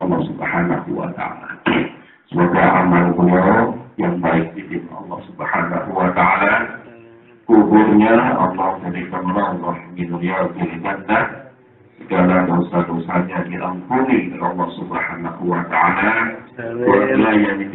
Allah Subhanahu wa Ta'ala. Semoga amal beliau yang baik di sisi Allah Subhanahu wa Ta'ala, kuburnya Allah jadikan Allah min riyadil jannah, segala dosa-dosanya diampuni oleh Allah Subhanahu wa Ta'ala. Wa yang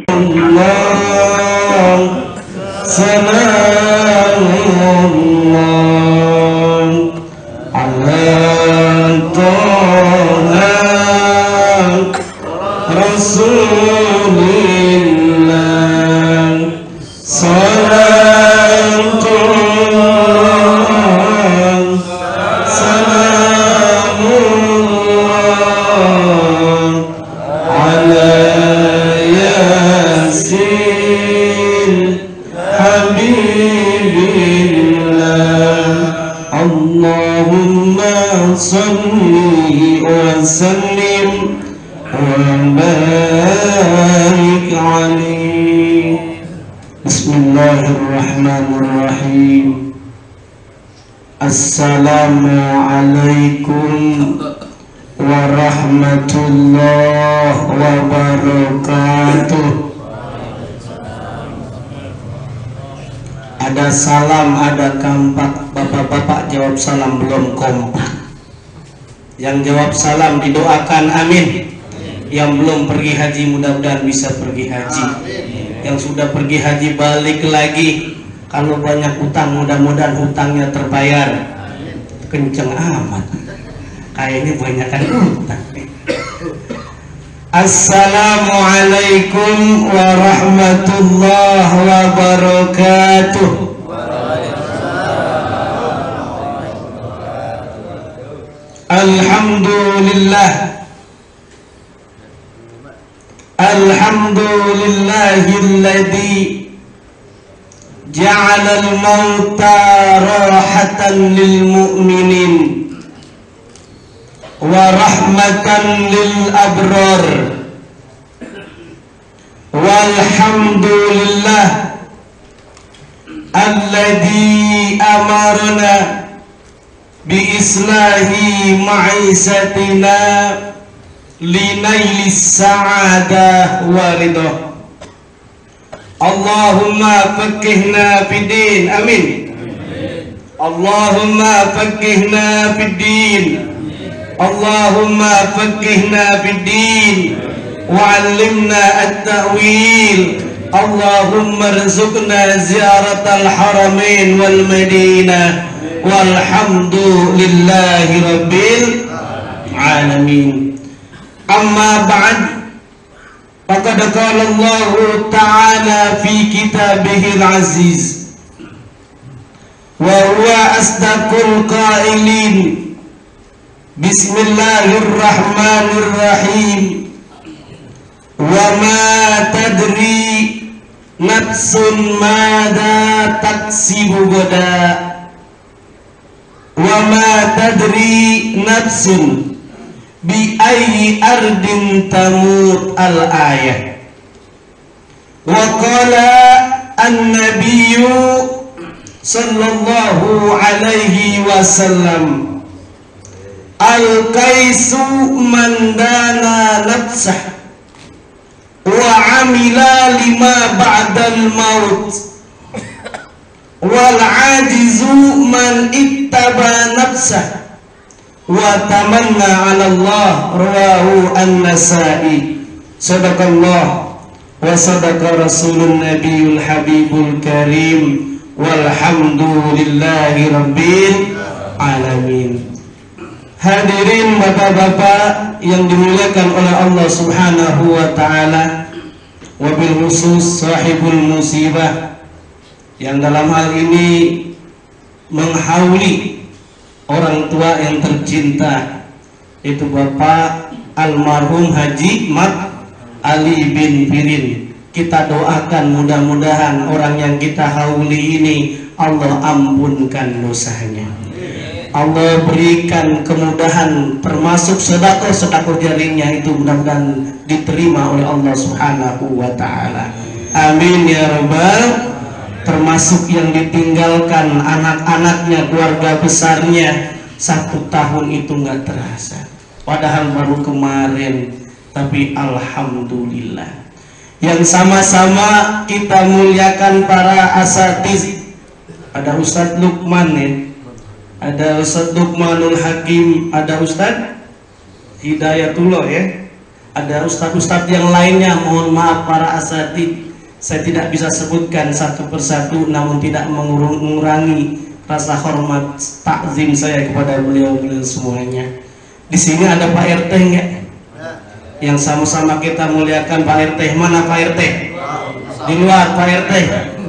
Bismillahirrahmanirrahim. Assalamualaikum warahmatullahi wabarakatuh. Ada salam, ada kampak. Bapak-bapak jawab salam belum kompak. Yang jawab salam didoakan amin. Yang belum pergi haji mudah-mudahan bisa pergi haji. Yang sudah pergi haji balik lagi. Kalau banyak utang mudah-mudahan hutangnya terbayar. Kenceng amat. Kayaknya banyak kan utang. Assalamualaikum warahmatullahi wabarakatuh. Alhamdulillah. Alhamdulillahilladzi ja'ala al-mauta rahatan lil mu'minin wa rahmatan lil abrar. Walhamdulillah alladzi amarna bi islahi ma'isatina linailis sa'adah waridah. Allahumma faqihna fid din. Amin. Allahumma faqihna fid din. Allahumma faqihna fid din wa 'allimna at-ta'wil. Allahumma rzuqna ziyaratal haramain wal madinah. Walhamdulillahi rabbil alamin. Amma ba'd, faqad qala Allah Ta'ala fi kitabihil aziz wa huwa asdaqul qailin. Bismillahirrahmanirrahim. Wa ma tadri nafsun mada taksibu gada, wa ma tadri nafsun bi ayyi ardin tamut. Al-ayah. Wa qala an-nabiyyu sallallahu alaihi wasallam, al-qaisu man dana nafsah wa amila lima ba'dal maut, wal ajizu man ittaba nafsah wa tamanna 'ala Allah. Rawahu an-Nasa'i. Sadaqallah wa sadaqa rasulun nabiyul habibul karim. Walhamdulillahi rabbil alamin. Hadirin bapak-bapak yang dimuliakan oleh Allah Subhanahu wa Ta'ala, wabil khusus sahibul musibah yang dalam hal ini menghauli orang tua yang tercinta, itu Bapak almarhum Haji Mat Ali bin Firin. Kita doakan mudah-mudahan orang yang kita hauli ini Allah ampunkan dosanya, Allah berikan kemudahan, termasuk sedekah jaringnya itu mudah-mudahan diterima oleh Allah Subhanahu wa Ta'ala. Amin ya rabbal. Termasuk yang ditinggalkan anak-anaknya, keluarga besarnya, 1 tahun itu nggak terasa. Padahal baru kemarin tapi alhamdulillah. Yang sama-sama kita muliakan para asatiz. Ada Ustadz Lukman ya, ada Ustadz Lukmanul Hakim, ada Ustadz Hidayatullah ya, ada ustadz-ustadz yang lainnya. Mohon maaf para asatidz, saya tidak bisa sebutkan satu persatu, namun tidak mengurangi rasa hormat takzim saya kepada beliau-beliau semuanya. Di sini ada Pak RT enggak? Yang sama-sama kita muliakan Pak RT. Mana Pak RT? Di luar Pak RT.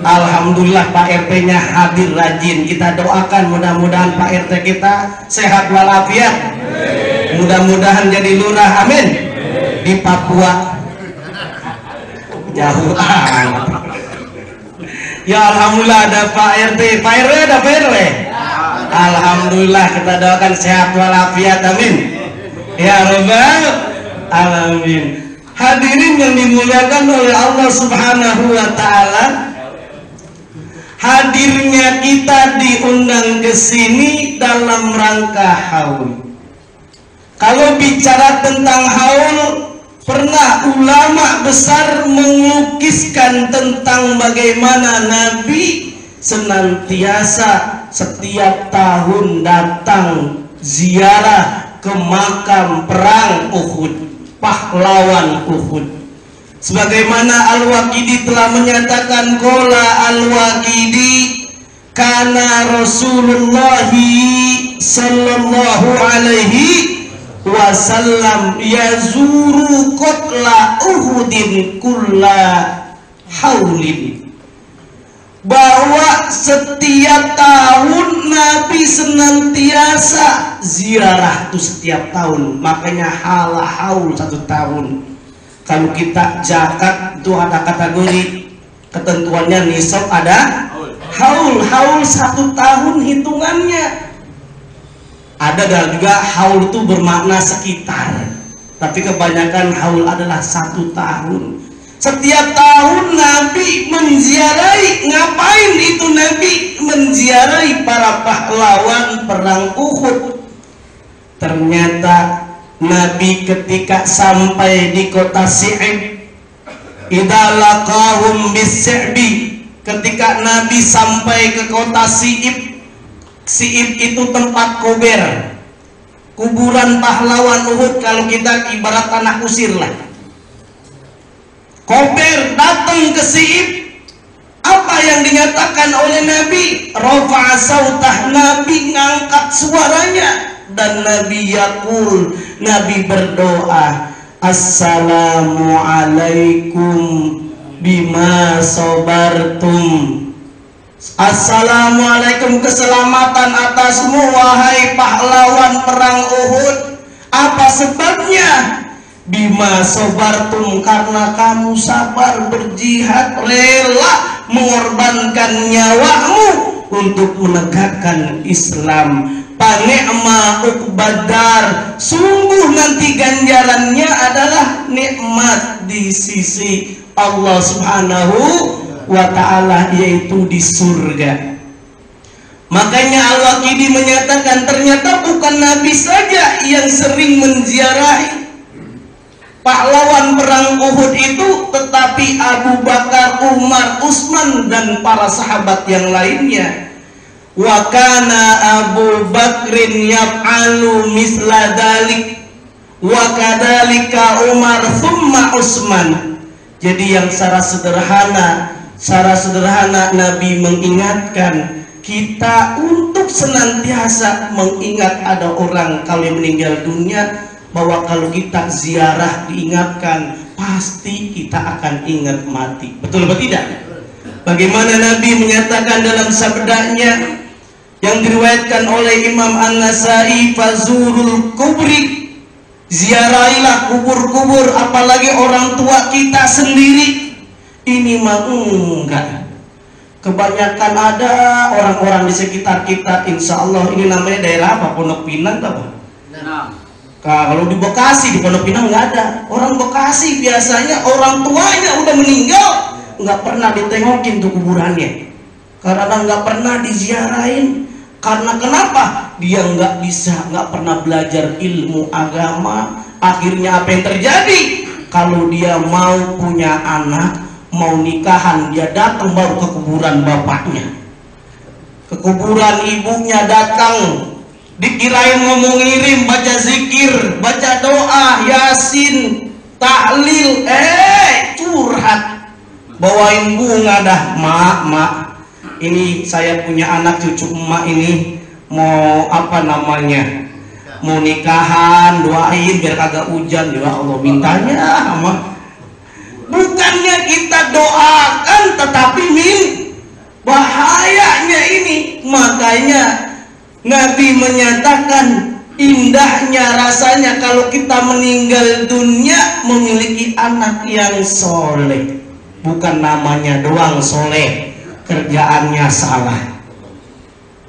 Alhamdulillah Pak RT-nya hadir rajin. Kita doakan mudah-mudahan Pak RT kita sehat walafiat. Mudah-mudahan jadi lurah, amin. Di Papua. Jauh amat. Ya alhamdulillah ada Pak RT. Pak RW ada Pak RW. Alhamdulillah kita doakan sehat walafiat, amin. Ya Rabbal alamin. Hadirin yang dimuliakan oleh Allah Subhanahu wa taala, hadirnya kita diundang ke sini dalam rangka haul. Kalau bicara tentang haul, pernah ulama besar melukiskan tentang bagaimana Nabi senantiasa setiap tahun datang ziarah ke makam perang Uhud, pahlawan Uhud. Sebagaimana Al-Waqidi telah menyatakan, qala Al-Waqidi kana Rasulullah sallallahu alaihi wasallam yazuru qatla Uhudin kulla haulin, bahwa setiap tahun Nabi senantiasa ziarah itu setiap tahun, makanya haul 1 tahun. Kalau kita zakat itu ada kategori ketentuannya, nisab ada haul 1 tahun hitungannya. Ada juga haul itu bermakna sekitar, tapi kebanyakan haul adalah 1 tahun. Setiap tahun Nabi menziarahi. Ngapain itu Nabi menziarahi para pahlawan perang Uhud? Ternyata Nabi ketika sampai di kota Si'ib, idza laqahum bis-Si'bi, ketika Nabi sampai ke kota Si'ib, Si'ib itu tempat kuburan pahlawan Uhud. Kalau kita ibarat tanah kusir lah, datang ke Si'ib. Apa yang dinyatakan oleh Nabi? Rafa'a sautah, Nabi ngangkat suaranya, dan Nabi yaqul, Nabi berdoa, assalamualaikum bima sabartum. Assalamualaikum, keselamatan atasmu wahai pahlawan perang Uhud. Apa sebabnya? Bima sabartum, karena kamu sabar berjihad, rela mengorbankan nyawamu untuk menegakkan Islam. Pani'ma uqbadar, sungguh nanti ganjarannya adalah nikmat di sisi Allah Subhanahu wa ta'ala, yaitu di surga. Makanya Al-Waqidi menyatakan ternyata bukan Nabi saja yang sering menziarahi pahlawan perang Uhud itu, tetapi Abu Bakar, Umar, Utsman, dan para sahabat yang lainnya. Wa kana Abu Bakrin yaf'alu misla dalik wa kadzalika Umar thumma Utsman. Jadi yang secara sederhana Nabi mengingatkan kita untuk senantiasa mengingat ada orang kalau yang meninggal dunia, bahwa kalau kita ziarah diingatkan, pasti kita akan ingat mati. Betul atau tidak? Bagaimana Nabi menyatakan dalam sabdanya yang diriwayatkan oleh Imam An-Nasai, fazurul kubri, ziarahilah kubur-kubur, apalagi orang tua kita sendiri. Ini mah enggak. Kebanyakan ada orang-orang di sekitar kita, insya Allah ini namanya daerah apa? Pondok Pinang apa? Kalau di Bekasi, di Pondok Pinang nggak ada. Orang Bekasi biasanya orang tuanya udah meninggal, nggak pernah ditengokin tuh kuburannya, karena nggak pernah diziarahin. Karena kenapa? Dia nggak pernah belajar ilmu agama, Akhirnya apa yang terjadi? Kalau dia mau punya anak, mau nikahan, dia datang baru ke kuburan bapaknya, ke kuburan ibunya datang, dikirain ngomong ngirim, baca zikir, baca doa, yasin, tahlil, curhat, bawain bunga dah. Mak, ini saya punya anak cucu emak ini mau apa namanya, mau nikahan, doain biar kagak hujan. Ya Allah, mintanya ama. Bukannya kita doakan, tetapi bahayanya ini. Makanya Nabi menyatakan indahnya rasanya kalau kita meninggal dunia memiliki anak yang soleh. Bukan namanya doang soleh, kerjaannya salah.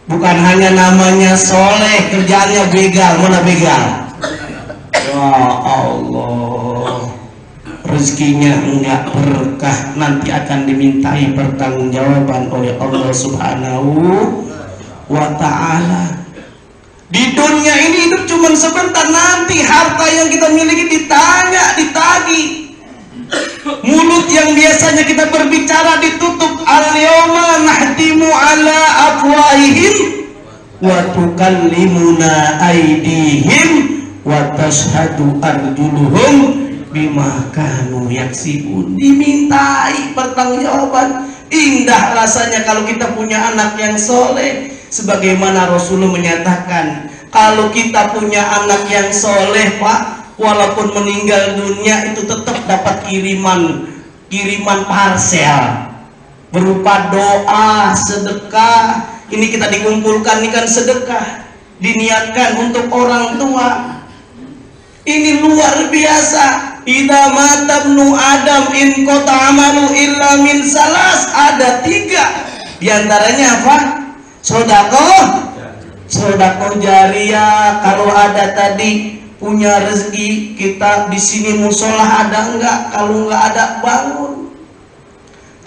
Bukan hanya namanya soleh, kerjaannya begal. Mana begal? Ya Allah, rezekinya enggak berkah, nanti akan dimintai pertanggungjawaban oleh Allah Subhanahu wa ta'ala. Di dunia ini hidup cuma sebentar, nanti harta yang kita miliki ditanya, ditagih. Mulut yang biasanya kita berbicara ditutup. Al-yawma nahtimu ala afwahihim wa tukallimuna aydihim wa tashhadu arjuluhum bima kanu yaksibun. Dimintai pertanggungjawaban. Indah rasanya kalau kita punya anak yang soleh. Sebagaimana Rasulullah menyatakan, kalau kita punya anak yang soleh, Pak, walaupun meninggal dunia itu tetap dapat kiriman parsel berupa doa, sedekah. Ini kita dikumpulkan, ini kan sedekah, diniatkan untuk orang tua. Ini luar biasa. Idza mata ibnu Adam in qata amalu illa min salas. Ada 3. Di antaranya apa? Sedekah jariyah. Kalau ada tadi punya rezeki, kita di sini musola ada enggak? Kalau enggak ada, bangun.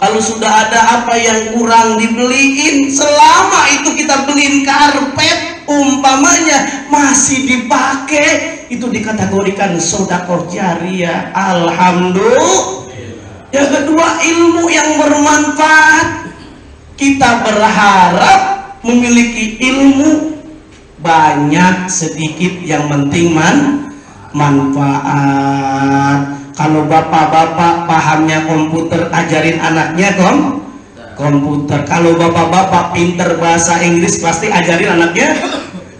Kalau sudah ada apa yang kurang dibeliin, selama itu kita beliin karpet umpamanya masih dipakai, itu dikategorikan sedekah jariyah. Alhamdulillah. Yang kedua, ilmu yang bermanfaat. Kita berharap memiliki ilmu banyak sedikit, yang penting manfaat. Kalau bapak-bapak pahamnya komputer, ajarin anaknya komputer. Kalau bapak-bapak pinter bahasa Inggris, pasti ajarin anaknya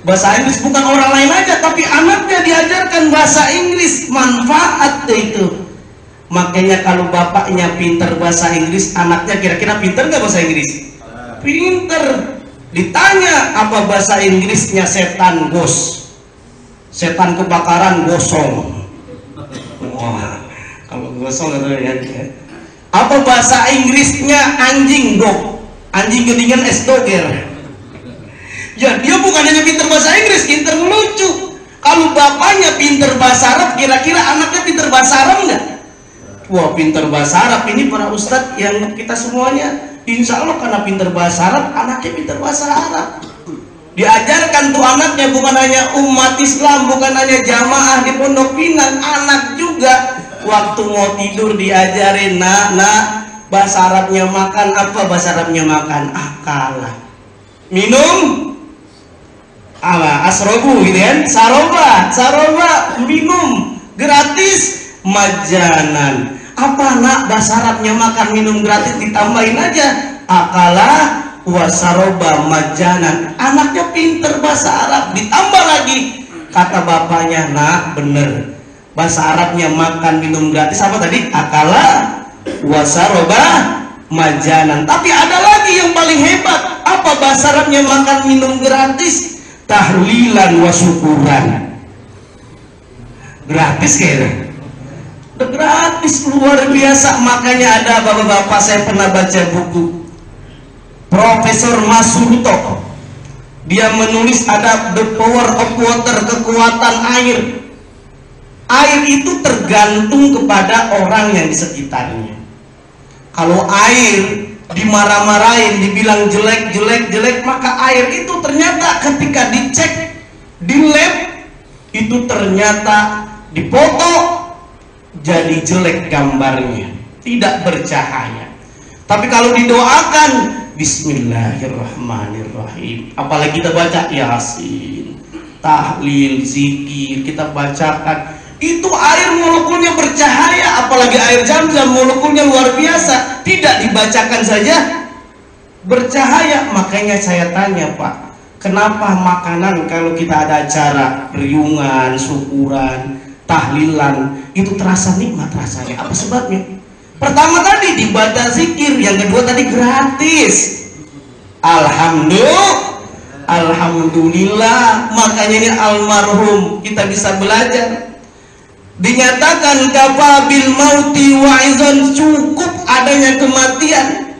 bahasa Inggris. Bukan orang lain aja, tapi anaknya diajarkan bahasa Inggris. Manfaat itu. Makanya kalau bapaknya pinter bahasa Inggris, anaknya kira-kira pinter nggak bahasa Inggris? Pinter. Ditanya apa bahasa Inggrisnya setan, gos. Setan kebakaran, gosong. Wah, kalau gosong itu ya. Apa bahasa Inggrisnya anjing, dog. Anjing gedingan es doger. Ya, dia bukan hanya pinter bahasa Inggris, pinter melucu. Kalau bapaknya pinter bahasa Arab, kira-kira anaknya pinter bahasa Arab nggak? Wah, pinter bahasa Arab. Ini para ustadz yang kita semuanya, insya Allah karena pinter bahasa Arab, anaknya pinter bahasa Arab. Diajarkan tuh anaknya, bukan hanya umat Islam, bukan hanya jamaah di Pondok Pinang, anak juga. Waktu mau tidur diajarin, nak, bahasa Arabnya makan apa? Bahasa Arabnya makan akalah. Minum apa? Asrobu gitu kan? Saroba, minum gratis, majanan. Apa nak? Bahasa Arabnya makan minum gratis, ditambahin aja akalah wasaroba majanan. Anaknya pinter bahasa Arab, ditambah lagi kata bapaknya, nak bener bahasa Arabnya makan minum gratis apa tadi? Akalah wasaroba majanan. Tapi ada lagi yang paling hebat. Apa bahasa Arabnya makan minum gratis? Tahlilan wasyukuran. Gratis kayaknya. Gratis, luar biasa. Makanya ada bapak-bapak, saya pernah baca buku Profesor Masurto. Dia menulis ada The Power of Water, kekuatan air. Air itu tergantung kepada orang yang di sekitarnya. Kalau air dimarah-marahin, dibilang jelek, maka air itu ternyata ketika dicek di lab itu ternyata Dipoto jadi jelek gambarnya, tidak bercahaya. Tapi kalau didoakan Bismillahirrahmanirrahim, apalagi kita baca Yasin, tahlil, zikir, kita bacakan, itu air molekulnya bercahaya. Apalagi air Zam-Zam molekulnya luar biasa, tidak dibacakan saja bercahaya. Makanya saya tanya, Pak, kenapa makanan kalau kita ada acara riungan, syukuran, tahlilan, itu terasa nikmat rasanya? Apa sebabnya? Pertama tadi dibaca zikir, yang kedua tadi gratis. Alhamdulillah. Makanya ini almarhum kita bisa belajar. Dinyatakan kafabil mauti wa'izon, cukup adanya kematian.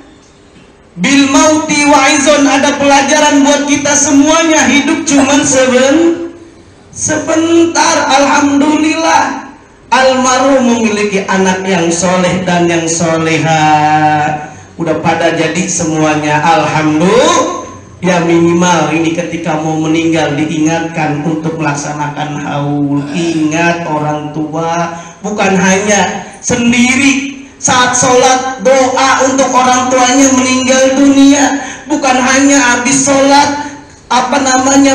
Bil mauti wa'izon, ada pelajaran buat kita semuanya. Hidup cuman sebentar. Alhamdulillah, almarhum memiliki anak yang soleh dan yang soleha, udah pada jadi semuanya. Alhamdulillah. Ya minimal ini ketika mau meninggal diingatkan untuk melaksanakan haul. Ingat orang tua, bukan hanya sendiri saat sholat doa untuk orang tuanya meninggal dunia, bukan hanya habis sholat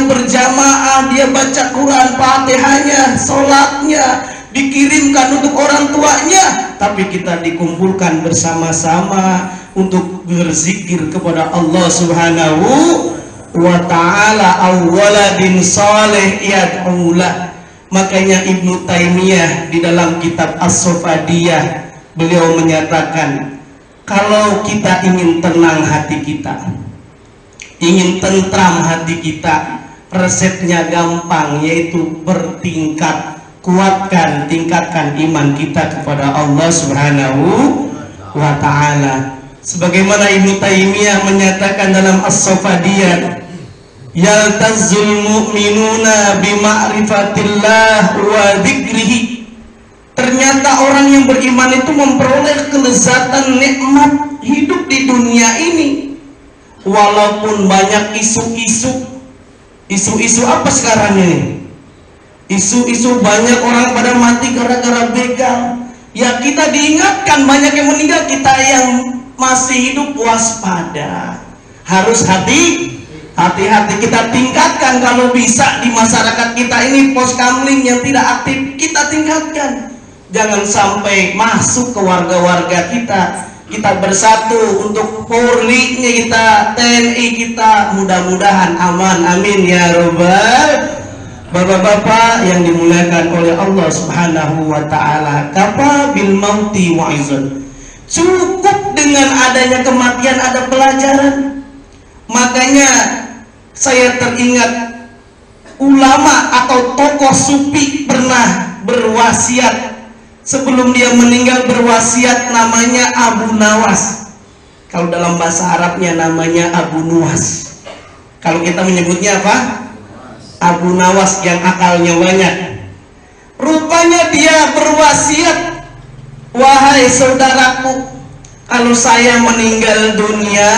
berjamaah dia baca Quran Fatihahnya, sholatnya dikirimkan untuk orang tuanya, tapi kita dikumpulkan bersama-sama untuk berzikir kepada Allah Subhanahu wa ta'ala. Awwaladin saleh yad'ulah. Makanya Ibnu Taimiyah di dalam kitab As-Sofadiyah beliau menyatakan, kalau kita ingin tenang hati kita, ingin tentram hati kita, resepnya gampang, yaitu bertingkat. Kuatkan, tingkatkan iman kita kepada Allah Subhanahu wa ta'ala. Sebagaimana Ibnu Taimiyah menyatakan dalam As-Sofadiyah, yaltazzul mu'minuna bima'rifatillah wa dzikrihi. Ternyata orang yang beriman itu memperoleh kelezatan nikmat hidup di dunia ini. Walaupun banyak isu-isu apa sekarang ini? Isu-isu banyak orang pada mati gara-gara begal. Ya kita diingatkan, banyak yang meninggal, kita yang masih hidup waspada. Harus hati-hati kita tingkatkan. Kalau bisa di masyarakat kita ini pos kamling yang tidak aktif kita tingkatkan. Jangan sampai masuk ke warga-warga kita. Kita bersatu untuk Polri-nya kita, TNI kita, mudah-mudahan aman, amin ya robbal. Bapak-bapak yang dimuliakan oleh Allah Subhanahu wa ta'ala, kafa bil mauti wa'izun, cukup dengan adanya kematian ada pelajaran. Makanya saya teringat ulama atau tokoh sufi pernah berwasiat. Sebelum dia meninggal berwasiat, namanya Abu Nawas. Kalau dalam bahasa Arabnya namanya Abu Nuwas. Kalau kita menyebutnya apa? Abu Nawas, yang akalnya banyak. Rupanya dia berwasiat, wahai saudaraku, kalau saya meninggal dunia,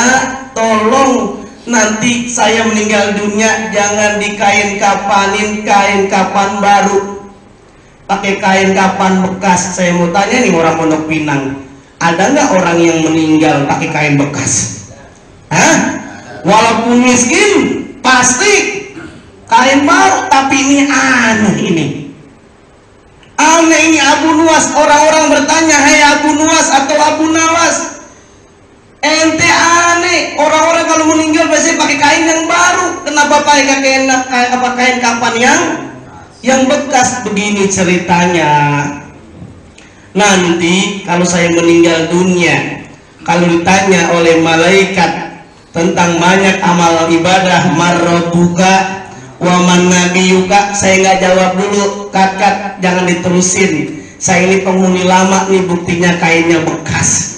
tolong nanti saya meninggal dunia jangan dikain kapanin kain kapan baru, pakai kain kapan bekas. Saya mau tanya nih orang Pondok Pinang, ada nggak orang yang meninggal pakai kain bekas? Hah? Walaupun miskin pasti kain baru. Tapi ini aneh, ini Abu Nuwas. Orang-orang bertanya, hai Abu Nuwas atau Abu Nawas, ente aneh, orang-orang kalau meninggal biasanya pakai kain yang baru, kenapa pakai kain kapan yang bekas? Begini ceritanya, nanti kalau saya meninggal dunia, kalau ditanya oleh malaikat tentang banyak amal ibadah, marrobuka waman nabiyuka, saya nggak jawab dulu, kakak jangan diterusin, saya ini penghuni lama nih, buktinya kainnya bekas.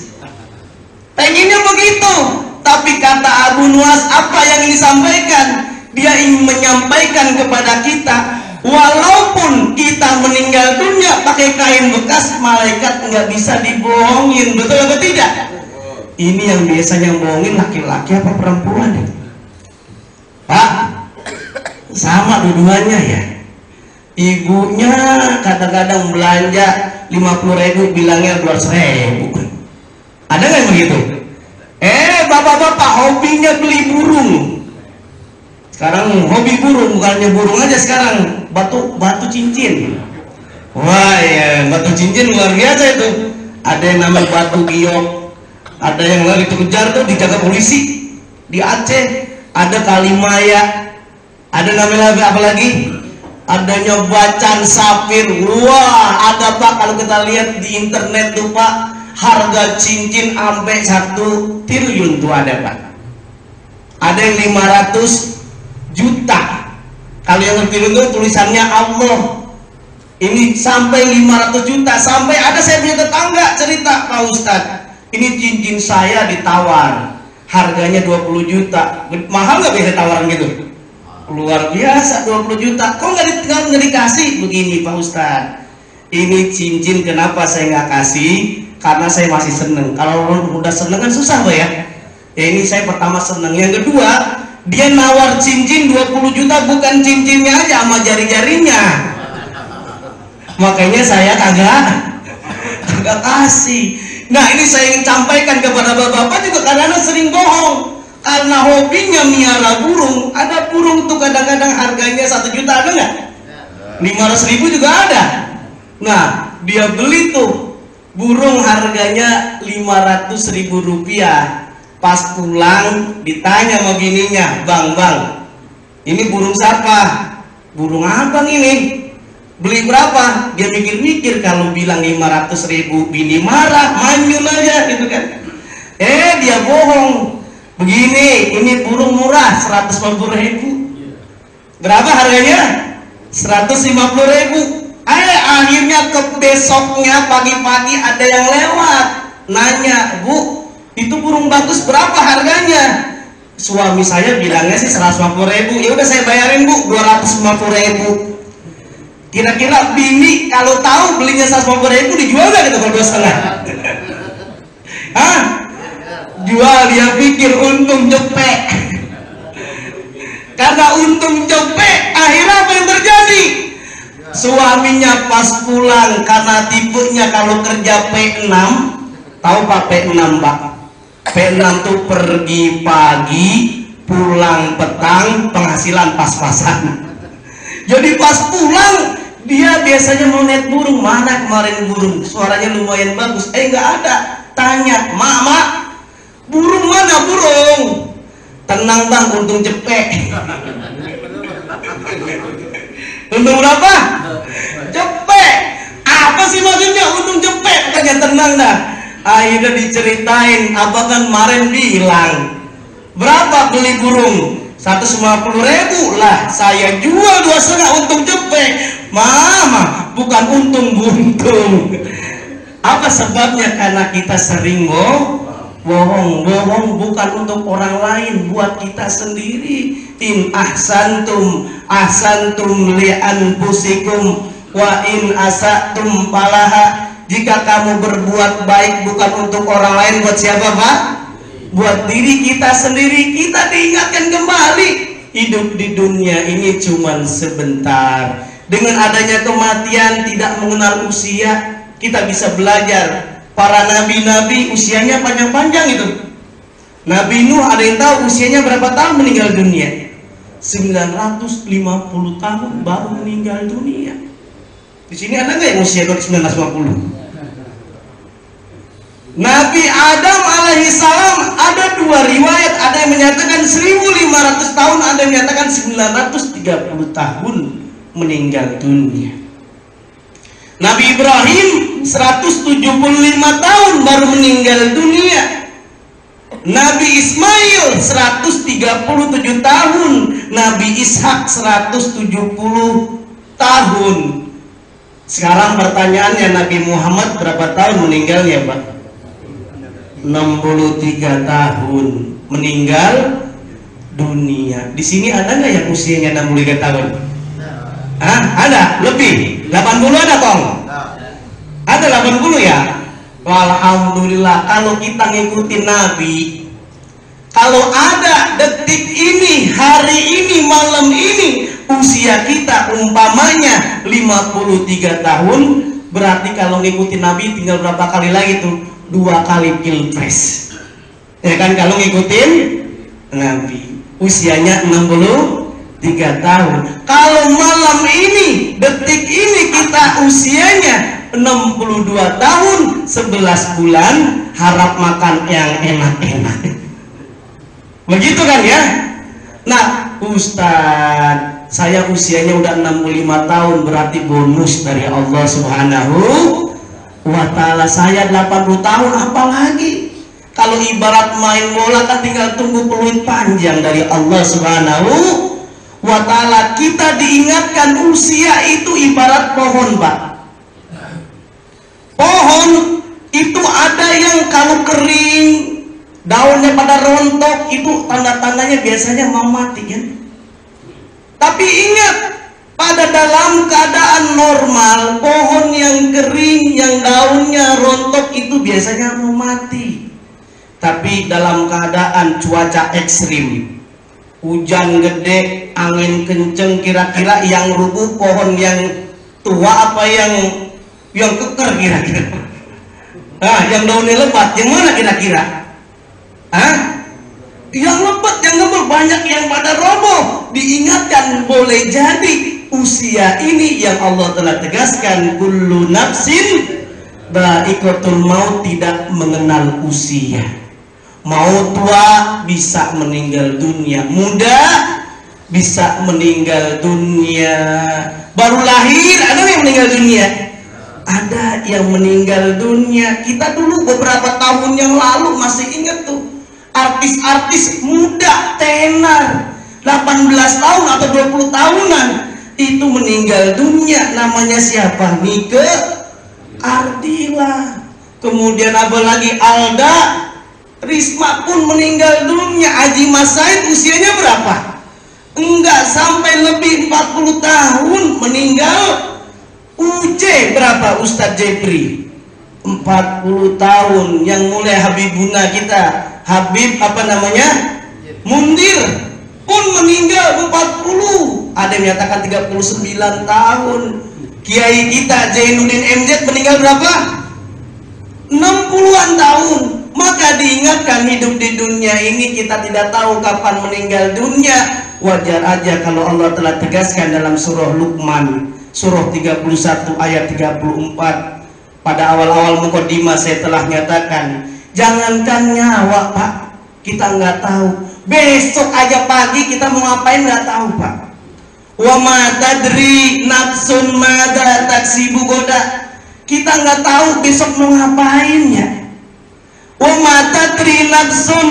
Pengennya begitu. Tapi kata Abu Nuwas, apa yang disampaikan? Dia ingin menyampaikan kepada kita, walaupun kita meninggal dunia pakai kain bekas, malaikat nggak bisa dibohongin. Betul atau tidak? Ini yang biasanya bohongin laki-laki apa perempuan ya? Pak, sama dua-duanya ya. Ibunya kadang-kadang belanja 50.000 bilangnya 200.000. Ada nggak yang begitu? Bapak-bapak hobinya beli burung. Sekarang hobi burung, bukannya burung aja sekarang, batu cincin. Wah ya, batu cincin luar biasa itu. Ada yang namanya batu giok, ada yang lari dikejar tuh dijaga polisi di Aceh. Ada kalimaya, ada namanya apa lagi? Adanya bacan sapir. Wah, ada Pak, kalau kita lihat di internet tuh Pak, harga cincin sampai 1 triliun tuh ada Pak. Ada yang 500 juta. Kalau yang triliun itu tulisannya Allah. Ini sampai 500 juta. Sampai ada saya punya tetangga cerita, Pak Ustadz, ini cincin saya ditawar, harganya 20 juta. Mahal nggak biasa tawaran gitu? Luar biasa, 20 juta. Kok nggak dikasih? Begini Pak Ustadz, ini cincin kenapa saya nggak kasih? Karena saya masih seneng. Kalau udah seneng kan susah Pak ya. Ini saya pertama seneng. Yang kedua, dia nawar cincin 20 juta bukan cincinnya aja, sama jari-jarinya. Makanya saya kagak kasih. Nah, ini saya ingin sampaikan kepada bapak-bapak juga, karena sering bohong. Karena hobinya miara burung. Ada burung tuh kadang-kadang harganya 1 juta, ada nggak? 500.000 juga ada. Nah, dia beli tuh burung harganya 500.000 rupiah. Pas pulang ditanya sama bininya, bang, ini burung siapa? Burung abang ini. Beli berapa? Dia mikir-mikir, kalau bilang 500.000 bini marah, manyun aja gitu kan. Dia bohong. Begini, ini burung murah, 150.000. Berapa harganya? 150.000. Akhirnya ke besoknya pagi-pagi ada yang lewat nanya, Bu, itu burung bagus berapa harganya? Suami saya bilangnya sih 150.000. Ya udah saya bayarin Bu, 250.000. Kira-kira bini kalau tahu belinya 150.000 dijual nggak gitu kalau 2,5? Jual, dia pikir untung cepet. Karena untung cepet, akhirnya apa yang terjadi? Suaminya pas pulang, karena tipenya kalau kerja P6, tahu Pak P6 Pak? P6 tuh pergi pagi, pulang petang, penghasilan pas-pasan. Jadi pas pulang, dia biasanya mau lihat burung. Mana kemarin burung? Suaranya lumayan bagus. Nggak ada. Tanya, Mak, burung mana burung? Tenang bang, untung cepet. Untung berapa? Cepet. Apa sih maksudnya untung cepet? Makanya tenang dah. Akhirnya diceritain, apa kan kemarin bilang, berapa beli burung? 150.000 lah, saya jual 2,5 untung cepet. Mama, bukan untung buntung. Apa sebabnya? Karena kita sering bohong bukan untuk orang lain, buat kita sendiri. In ahsantum li anfusikum wa in asatum falaha. Jika kamu berbuat baik bukan untuk orang lain, buat siapa Pak? Buat diri kita sendiri. Kita diingatkan kembali, hidup di dunia ini cuma sebentar. Dengan adanya kematian tidak mengenal usia, kita bisa belajar. Para nabi-nabi usianya panjang-panjang itu. Nabi Nuh ada yang tahu usianya berapa tahun meninggal dunia? 950 tahun baru meninggal dunia. Di sini ada nggak yang usia 950? Nabi Adam alaihissalam ada 2 riwayat, ada yang menyatakan 1500 tahun, ada yang menyatakan 930 tahun meninggal dunia. Nabi Ibrahim 175 tahun baru meninggal dunia. Nabi Ismail 137 tahun, Nabi Ishak 170 tahun. Sekarang pertanyaannya, Nabi Muhammad berapa tahun meninggalnya Pak? 63 tahun meninggal dunia. Di sini ada nggak yang usianya 63 tahun? Ada? Lebih? 80 ada Tong? Ada 80 ya? Alhamdulillah. Kalau kita ngikutin Nabi, Kalau ada detik ini, hari ini, malam ini usia kita umpamanya 53 tahun, berarti kalau ngikutin Nabi tinggal berapa kali lagi tuh? 2 kali pilpres. Ya kan, kalau ngikutin Nabi usianya 63 tahun. Kalau malam ini, detik ini kita usianya 62 tahun 11 bulan, harap makan yang enak-enak. Begitu kan ya? Nah, Ustadz, saya usianya udah 65 tahun, berarti bonus dari Allah Subhanahu wa ta'ala. Saya 80 tahun, apalagi? Kalau ibarat main bola kan tinggal tunggu peluit panjang dari Allah Subhanahu wa ta'ala. Kita diingatkan usia itu ibarat pohon, Pak. Pohon itu ada yang kalau kering, daunnya pada rontok, itu tanda-tandanya biasanya mau mati kan. Tapi ingat, pada dalam keadaan normal, pohon yang kering, yang daunnya rontok itu biasanya mau mati. Tapi dalam keadaan cuaca ekstrim, hujan gede, angin kenceng, kira-kira yang rubuh pohon yang tua apa yang keker kira-kira? Nah, yang daunnya lebat, yang mana kira-kira? Yang lebat, yang ngebul, banyak yang pada roboh. Diingatkan, boleh jadi usia ini yang Allah telah tegaskan, kullu nafsin dha'iqatul maut, tidak mengenal usia. Mau tua bisa meninggal dunia, muda bisa meninggal dunia, baru lahir ada yang meninggal dunia, ada yang meninggal dunia. Kita dulu beberapa tahun yang lalu masih ingat tuh, artis-artis muda tenar 18 tahun atau 20 tahunan itu meninggal dunia. Namanya siapa? Nike Ardila. Kemudian apa lagi? Alda Risma pun meninggal dunia. Haji Mas Said usianya berapa? Enggak sampai lebih 40 tahun meninggal. UJ berapa? Ustadz Jepri 40 tahun. Yang mulai Habibuna kita, Habib apa namanya, Mundir pun meninggal 40. Ada yang menyatakan 39 tahun. Kiai kita Zainuddin MZ meninggal berapa? 60-an tahun. Maka diingatkan, hidup di dunia ini kita tidak tahu kapan meninggal dunia. Wajar aja kalau Allah telah tegaskan dalam surah Luqman, surah 31 ayat 34. Pada awal-awal mukadimah saya telah nyatakan, jangankan nyawa Pak, kita nggak tahu. Besok aja pagi kita mau ngapain nggak tahu Pak. Wa ma tadri nafsun madza taksibu goda. Kita nggak tahu besok mau ngapain ya. Wa ma tadri nafsun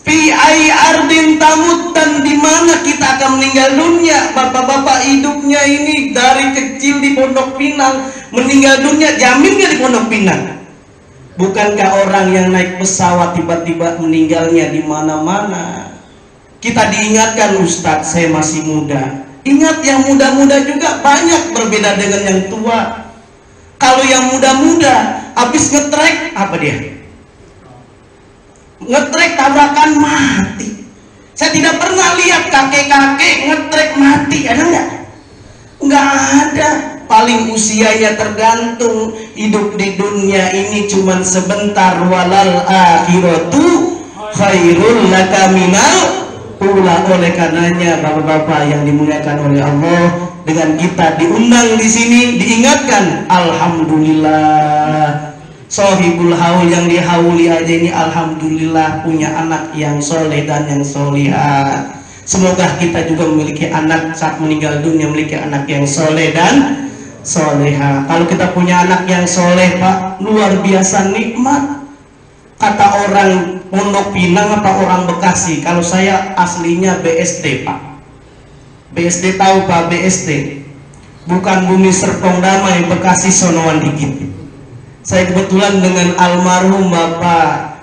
fi ai ardin tamut, dan di mana kita akan meninggal dunia. Bapak-bapak hidupnya ini dari kecil di Pondok Pinang, meninggal dunia jamin nggak di Pondok Pinang? Bukankah orang yang naik pesawat tiba-tiba meninggalnya di mana-mana? Kita diingatkan, Ustadz, saya masih muda. Ingat, yang muda-muda juga banyak berbeda dengan yang tua. Kalau yang muda-muda habis ngetrek, apa dia? Ngetrek tabrakan mati. Saya tidak pernah lihat kakek-kakek ngetrek mati, ada nggak? Nggak ada. Paling usianya tergantung. Hidup di dunia ini cuman sebentar. Walal akhiratu khairul laka minal ula. Oleh karenanya bapak-bapak yang dimuliakan oleh Allah, dengan kita diundang di sini, diingatkan, alhamdulillah. Sohibul haul, yang dihauli aja ini alhamdulillah punya anak yang soleh dan yang solihah. Semoga kita juga memiliki anak saat meninggal dunia, memiliki anak yang soleh dan solehah. Kalau kita punya anak yang soleh Pak, luar biasa nikmat. Kata orang Pondok Pinang apa orang Bekasi, kalau saya aslinya BSD Pak. BSD tahu Pak? BSD bukan Bumi Serpong Damai, Bekasi sonoan dikit. Saya kebetulan dengan almarhum Bapak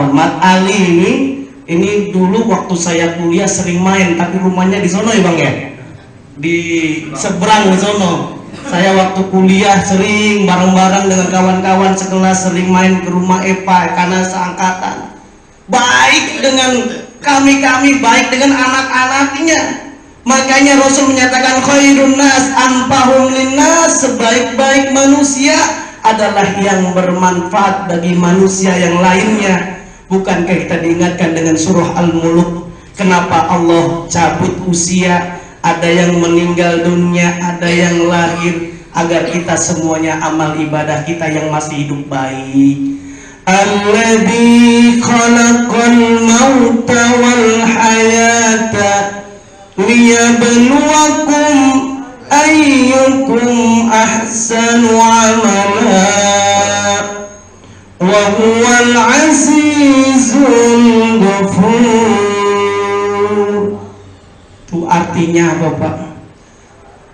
Mat Ali ini dulu waktu saya kuliah sering main, tapi rumahnya di sono ya Bang ya, di seberang di sono. Saya waktu kuliah sering bareng-bareng dengan kawan-kawan sekelas, sering main ke rumah Epa karena seangkatan. baik dengan kami, baik dengan anak-anaknya. Makanya Rasul menyatakan khairun nas anfa'uhum linnas, sebaik-baik manusia adalah yang bermanfaat bagi manusia yang lainnya. Bukankah kita diingatkan dengan surah Al-Mulk, kenapa Allah cabut usia, ada yang meninggal dunia, ada yang lahir, agar kita semuanya amal ibadah kita yang masih hidup baik. Alladzi khalaqal mauta wal hayata liyabluwakum ayyukum ahsanu amala wa huwal azizul ghafur. Itu artinya apa, Pak?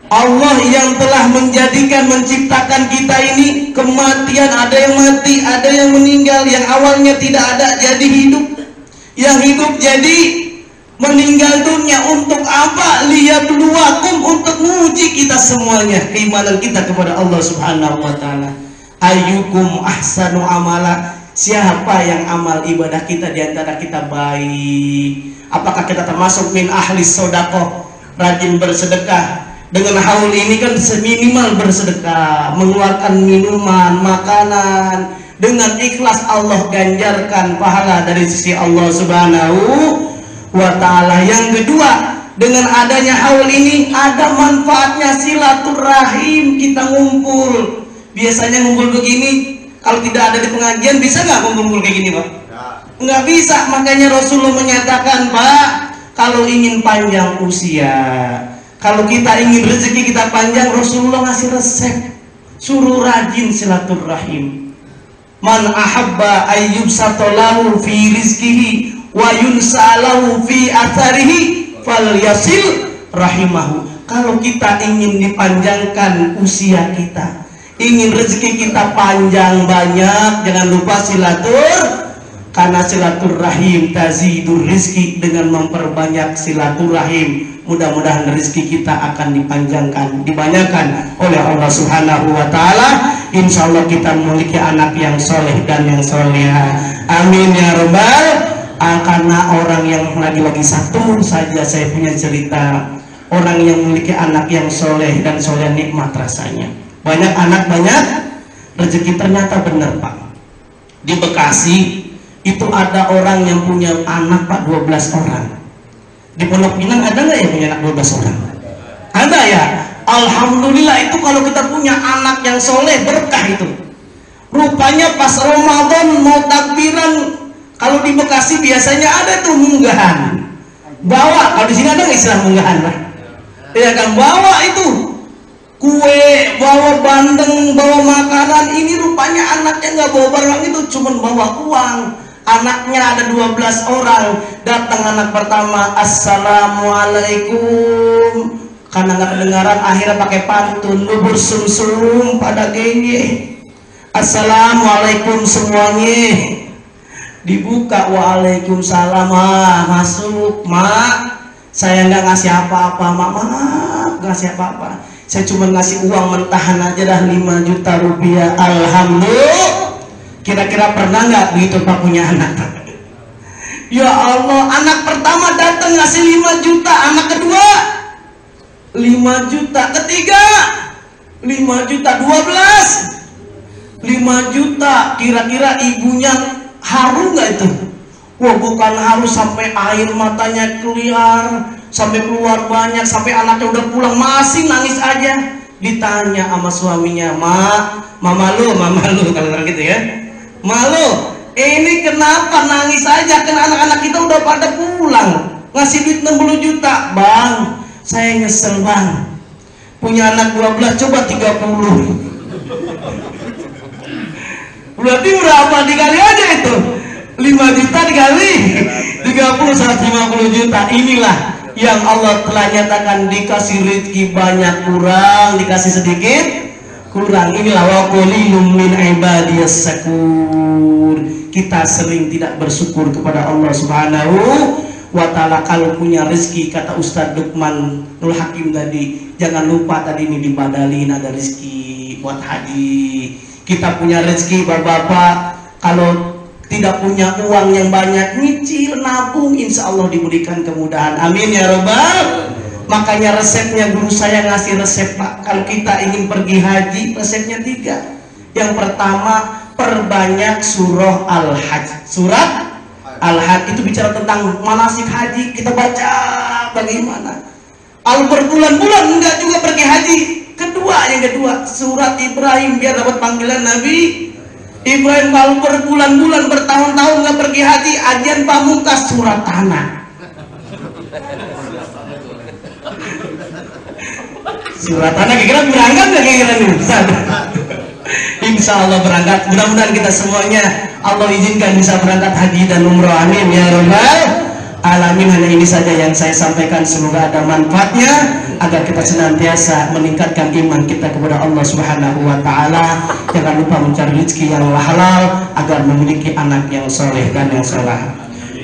Allah yang telah menciptakan kita ini, kematian, ada yang mati, ada yang meninggal, yang awalnya tidak ada jadi hidup, yang hidup jadi meninggal dunia. Untuk apa? Liyabluwakum, untuk menguji kita semuanya, keimanan kita kepada Allah Subhanahu wa taala. Ayyukum ahsanu amala, siapa yang amal ibadah kita di antara kita baik. Apakah kita termasuk min ahli sedekah, rajin bersedekah? Dengan haul ini kan seminimal bersedekah, mengeluarkan minuman, makanan, dengan ikhlas Allah ganjarkan pahala dari sisi Allah Subhanahu wa taala. Yang kedua, dengan adanya haul ini ada manfaatnya silaturahim, kita ngumpul. Biasanya ngumpul begini, kalau tidak ada di pengajian bisa nggak ngumpul kayak gini, Pak? Nggak bisa. Makanya Rasulullah menyatakan, Pak, kalau ingin panjang usia, kalau kita ingin rezeki kita panjang, Rasulullah ngasih resep, suruh rajin silaturahim. Man ahabba ayyub satolahu fi rizkihi wa yunsalahu fi atharihi fal yasil rahimahu. Kalau kita ingin dipanjangkan usia kita, ingin rezeki kita panjang banyak, jangan lupa silatur. Karena silaturahim tazidur rizki, dengan memperbanyak silaturahim mudah-mudahan rezeki kita akan dibanyakan oleh Allah Subhanahu wa taala. Insya Allah kita memiliki anak yang soleh dan yang soleha. Amin ya robbal. Karena orang yang lagi-lagi satu saja saya punya cerita, orang yang memiliki anak yang soleh dan soleh, nikmat rasanya. Banyak anak banyak rezeki. Ternyata benar, Pak, di Bekasi itu ada orang yang punya anak, Pak, 12 orang. Di Pondok Pinang ada nggak yang punya anak 12 orang? Ada ya. Alhamdulillah, itu kalau kita punya anak yang soleh berkah itu. Rupanya pas Ramadan mau takbiran, kalau di Bekasi biasanya ada tuh munggahan. Bawa, kalau di sini ada nggak istilah munggahan, Pak? Ya kan, bawa itu kue, bawa bandeng, bawa makanan. Ini rupanya anaknya nggak bawa barang itu, cuman bawa uang. Anaknya ada 12 orang. Datang anak pertama, assalamualaikum. Karena nggak kedengaran, akhirnya pakai pantun, lubur sum-sum pada genge. Assalamualaikum semuanya. Dibuka, waalaikumsalam. Masuk, Mak. Saya nggak ngasih apa-apa, Mak. Nggak ngasih apa-apa. Saya cuma ngasih uang mentahan aja dah 5 juta rupiah. Alhamdulillah. Kira-kira pernah nggak begitu Pak punya anak? Ya Allah, anak pertama datang ngasih 5 juta, anak kedua 5 juta, ketiga 5 juta, 12 5 juta. Kira-kira ibunya haru nggak itu? Wah, bukan haru, sampai air matanya keluar, sampai keluar banyak, sampai anaknya udah pulang masih nangis aja. Ditanya sama suaminya, mama lu kalau gitu ya. Malu, ini kenapa nangis aja? Kan anak-anak kita udah pada pulang, ngasih duit 60 juta. Bang, saya nyesel, Bang, punya anak 12, coba 30. Berarti berapa dikali aja itu? 5 juta dikali 30, 150 juta. Inilah yang Allah telah nyatakan, dikasih rezeki banyak kurang, dikasih sedikit kurang. Inilah wa qalilum min ibadiyas syakur. Kita sering tidak bersyukur kepada Allah Subhanahu wa taala. Kalau punya rezeki, kata Ustadz Lukman Nul Hakim tadi, jangan lupa tadi ini dibadalin, ada rezeki buat haji. Kita punya rezeki, Bapak-bapak, kalau tidak punya uang yang banyak, nyicil, nabung, insya Allah diberikan kemudahan. Amin ya robbal. Makanya resepnya guru saya ngasih resep, Pak, kalau kita ingin pergi haji, resepnya 3. Yang pertama, perbanyak surah Al-Hajj. Surat Al-Hajj itu bicara tentang manasik haji, kita baca bagaimana. Al berbulan-bulan enggak juga pergi haji. Yang kedua, surat Ibrahim, biar dapat panggilan Nabi Ibrahim. Kalau berbulan-bulan, bertahun-tahun nggak pergi haji, ajian pamungkas surat Tanah. Surat Tanah kira-kira berangkat nggak kira-kira nih? Insya Allah berangkat. Mudah-mudahan kita semuanya Allah izinkan bisa berangkat haji dan umroh. Amin ya rabbal alamin. Hanya ini saja yang saya sampaikan, semoga ada manfaatnya agar kita senantiasa meningkatkan iman kita kepada Allah Subhanahu wa taala. Jangan lupa mencari rezeki yang halal agar memiliki anak yang soleh dan yang saleh.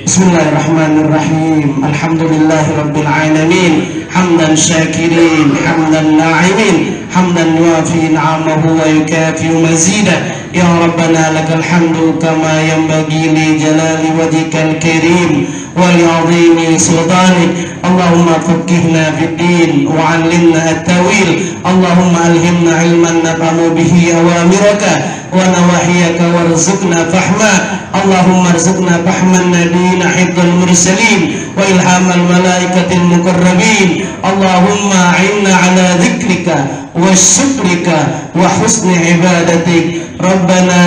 Bismillahirrahmanirrahim. Alhamdulillahirabbil alamin. Hamdan syakirin, hamdan na'imin, hamdan yuafi ni'amahu wa yukafi'u mazidah. Ya Rabbana lakal hamdu kama yanbaghi li jalali wajhikal karim wa li 'azimi sultanik. Allahumma faqqihna fid din wa 'allimna at-tawil. Allahumma alhimna 'ilman naf'amu bihi awamiraka wa nawahiyaka warzuqna fahma. Allahumma arzuqna fahman nabiyina hifdzal mursalin wa ilhamal malaikatil muqarrabin. Allahumma a'inna 'ala dzikrika wa syukrika wa husni ibadatik. Rabbana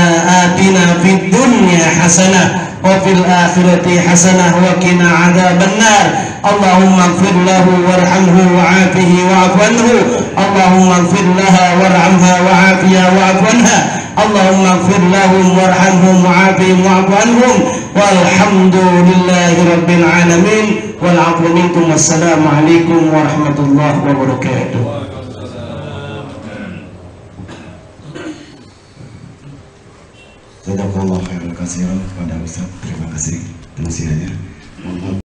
atina fid dunya hasanah wa fil akhirati hasanah wa qina 'adzabannar. Allahumma ighfir lahu warhamhu wa'afihi wa'fu anhu. Allahumma ighfir laha warhamha wa'afiha wa'fu anha. Allahumma ighfir lahum warhamhum wa'afihim wa'fu anhum. Walhamdulillahi rabbil alamin. Wal 'afwu minkum. Wassalamu alaikum warahmatullahi wabarakatuh. Jazakallahu khairan katsiran kepada Ustaz. Terima kasih penasihatnya.